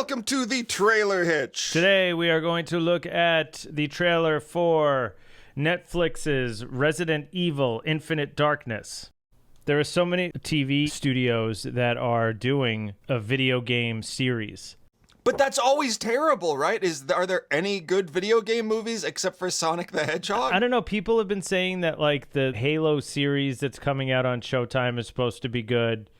welcome to the Trailer Hitch. Today we are going to look at the trailer for Netflix's Resident Evil Infinite Darkness. There are so many TV studios that are doing a video game series. But that's always terrible, right? Are there any good video game movies except for Sonic the Hedgehog? I don't know. People have been saying that like the Halo series that's coming out on Showtime is supposed to be good.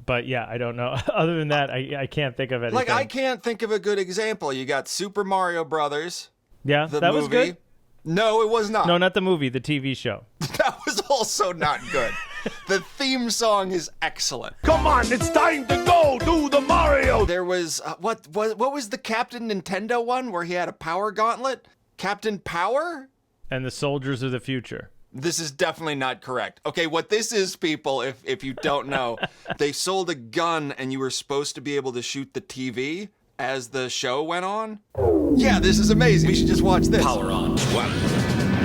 But yeah, I don't know. Other than that, I can't think of anything. Like, I can't think of a good example. You got Super Mario Brothers. Yeah, the that movie. was good. No, it was not. No, not the movie, the TV show. That was also not good. The theme song is excellent. Come on, it's time to go do the Mario. There was, what was the Captain Nintendo one where he had a power gauntlet? Captain Power? And the Soldiers of the Future. This is definitely not correct. Okay, what this is, people, if you don't know, they sold a gun and you were supposed to be able to shoot the TV as the show went on. Yeah, this is amazing. We should just watch this. Power on. One.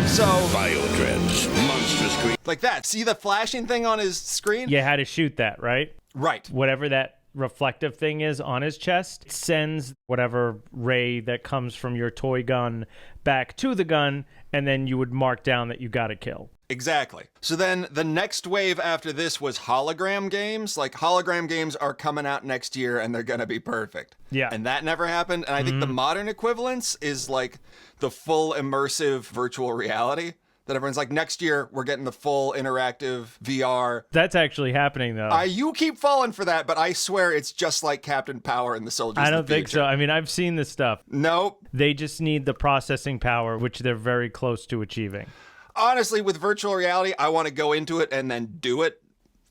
So, Biodreads. Monstrous green. like that. See the flashing thing on his screen? You had to shoot that, right? Right. Whatever that reflective thing is on his chest, it sends whatever ray that comes from your toy gun back to the gun, and then you would mark down that you got a kill. Exactly. So then the next wave after this was hologram games. Like, hologram games are coming out next year and they're going to be perfect. Yeah. And that never happened. And I think the modern equivalence is like the full immersive virtual reality that everyone's like, next year we're getting the full interactive VR. That's actually happening, though. You keep falling for that, but I swear it's just like Captain Power and the Soldiers I of the don't think Future. so. I mean, I've seen this stuff. Nope. They just need the processing power, which they're very close to achieving. Honestly, with virtual reality, I want to go into it and then do it,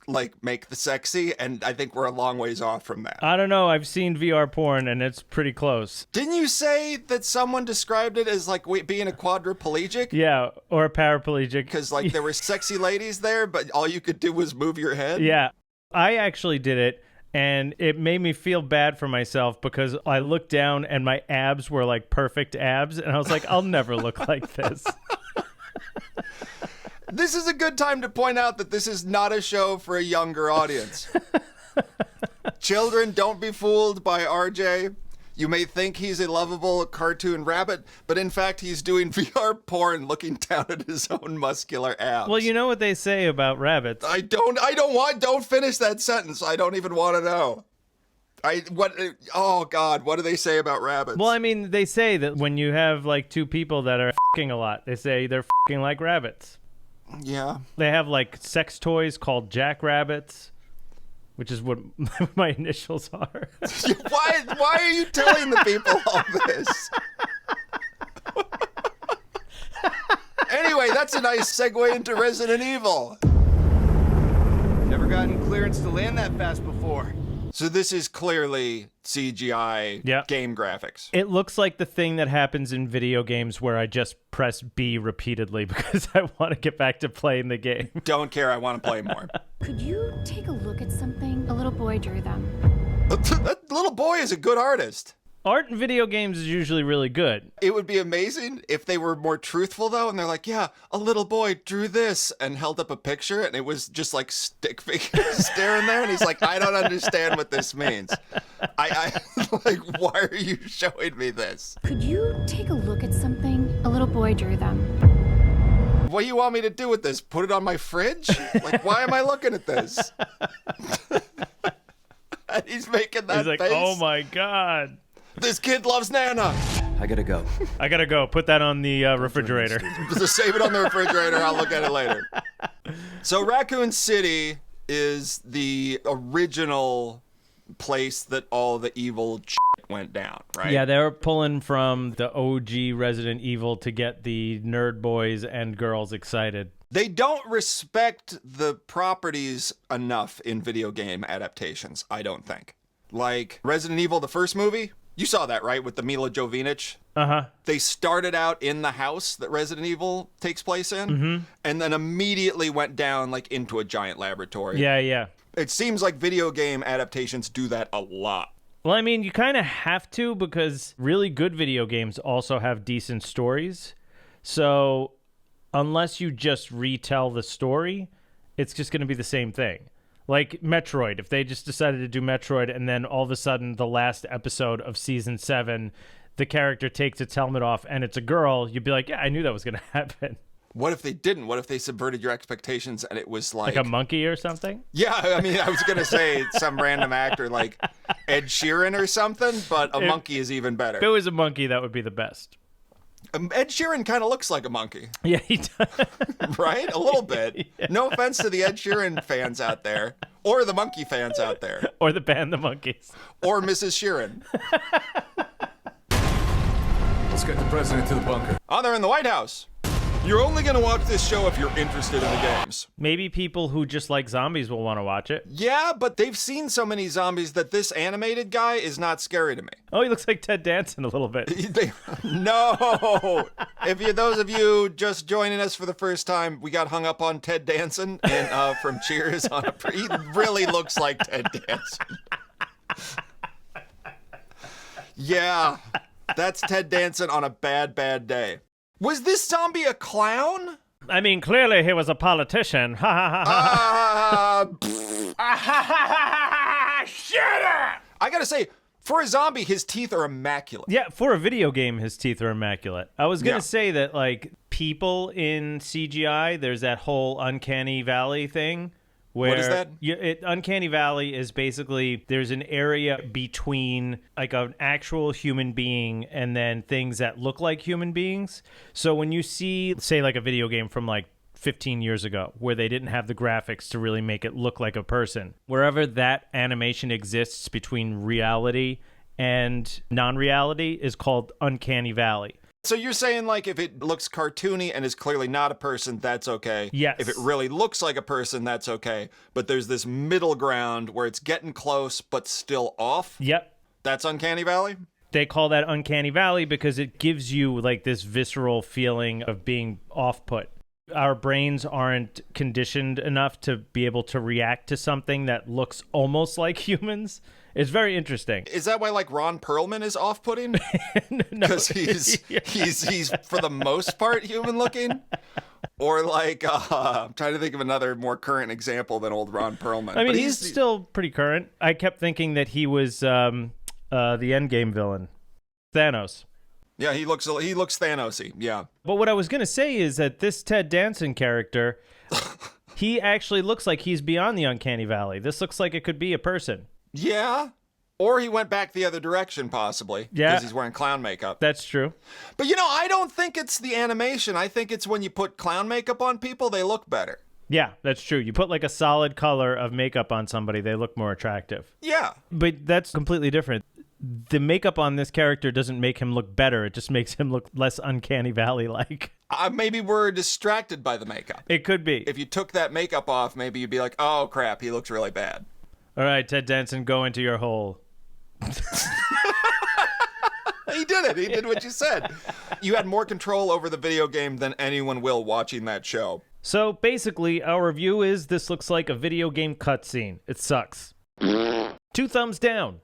like make the sexy, and I think we're a long ways off from that. I don't know. I've seen VR porn, and it's pretty close. Didn't you say that someone described it as like being a quadriplegic? Yeah, or a paraplegic. Because like there were sexy ladies there, but all you could do was move your head? Yeah. I actually did it, and it made me feel bad for myself because I looked down and my abs were like perfect abs, and I was like, I'll never look like this. This is a good time to point out that this is not a show for a younger audience. Children, don't be fooled by RJ. You may think he's a lovable cartoon rabbit, but in fact he's doing VR porn looking down at his own muscular abs. Well, you know what they say about rabbits. Don't finish that sentence. I don't even want to know. Oh God, what do they say about rabbits? Well, I mean, they say that when you have like two people that are f***ing a lot, they say they're f***ing like rabbits. Yeah. They have like sex toys called jackrabbits, which is what my initials are. Why are you telling the people all this? Anyway, that's a nice segue into Resident Evil. Never gotten clearance to land that fast before. So this is clearly CGI Yep. game graphics. It looks like the thing that happens in video games where I just press B repeatedly because I want to get back to playing the game. Don't care, I want to play more. Could you take a look at something? A little boy drew them. That little boy is a good artist. Art in video games is usually really good. It would be amazing if they were more truthful, though, and they're like, yeah, a little boy drew this, and held up a picture, and it was just like stick figures staring there, and he's like, I don't understand what this means. I like, why are you showing me this? Could you take a look at something? A little boy drew them. What do you want me to do with this? Put it on my fridge? Like, why am I looking at this? And he's making that He's like, face. oh my God. This kid loves Nana. I gotta go. I gotta go. Put that on the refrigerator. Just save it on the refrigerator. I'll look at it later. So Raccoon City is the original place that all the evil went down, right? Yeah, they were pulling from the OG Resident Evil to get the nerd boys and girls excited. They don't respect the properties enough in video game adaptations, I don't think. Like Resident Evil, the first movie, you saw that, right? With the Mila Jovovich. Uh-huh. They started out in the house that Resident Evil takes place in, and then immediately went down like into a giant laboratory. Yeah. It seems like video game adaptations do that a lot. Well, I mean, you kind of have to because really good video games also have decent stories. So unless you just retell the story, it's just going to be the same thing. Like Metroid, if they just decided to do Metroid and then all of a sudden the last episode of season 7, the character takes its helmet off and it's a girl, you'd be like, yeah, I knew that was going to happen. What if they didn't? What if they subverted your expectations and it was like a monkey or something? Yeah, I mean, I was going to say some random actor like Ed Sheeran or something, but a monkey is even better. If it was a monkey, that would be the best. Ed Sheeran kind of looks like a monkey. Yeah, he does. Right? A little bit. Yeah. No offense to the Ed Sheeran fans out there, or the monkey fans out there. Or the band The Monkees. Or Mrs. Sheeran. Let's get the president to the bunker. Oh, they're in the White House. You're only going to watch this show if you're interested in the games. Maybe people who just like zombies will want to watch it. Yeah, but they've seen so many zombies that this animated guy is not scary to me. Oh, he looks like Ted Danson a little bit. No! Those of you just joining us for the first time, we got hung up on Ted Danson and from Cheers. He really looks like Ted Danson. Yeah, that's Ted Danson on a bad, bad day. Was this zombie a clown? I mean, clearly he was a politician. Ha ha ha ha. Shut up! I gotta say, for a zombie, his teeth are immaculate. Yeah, for a video game, his teeth are immaculate. I was gonna say that, like, people in CGI, there's that whole Uncanny Valley thing. Where what is that? Uncanny Valley is basically there's an area between like an actual human being and then things that look like human beings. So when you see, say, like a video game from like 15 years ago where they didn't have the graphics to really make it look like a person, wherever that animation exists between reality and non-reality is called Uncanny Valley. So you're saying, like, if it looks cartoony and is clearly not a person, that's okay. Yes. If it really looks like a person, that's okay. But there's this middle ground where it's getting close but still off. Yep. That's Uncanny Valley? They call that Uncanny Valley because it gives you, like, this visceral feeling of being off-put. Our brains aren't conditioned enough to be able to react to something that looks almost like humans. It's very interesting. Is that why, like, Ron Perlman is off-putting? Because he's for the most part human looking? Or like, I'm trying to think of another more current example than old Ron Perlman. I mean, he's still pretty current. I kept thinking that he was the Endgame villain, Thanos. Yeah, he looks Thanos-y, yeah. But what I was going to say is that this Ted Danson character, he actually looks like he's beyond the Uncanny Valley. This looks like it could be a person. Yeah. Or he went back the other direction, possibly. Yeah. Because he's wearing clown makeup. That's true. But, I don't think it's the animation. I think it's when you put clown makeup on people, they look better. Yeah, that's true. You put like a solid color of makeup on somebody, they look more attractive. Yeah. But that's completely different. The makeup on this character doesn't make him look better. It just makes him look less Uncanny Valley-like. Maybe we're distracted by the makeup. It could be. If you took that makeup off, maybe you'd be like, oh, crap, he looks really bad. All right, Ted Danson, go into your hole. He did it. He did what you said. You had more control over the video game than anyone will watching that show. So basically, our review is this looks like a video game cutscene. It sucks. 2 thumbs down.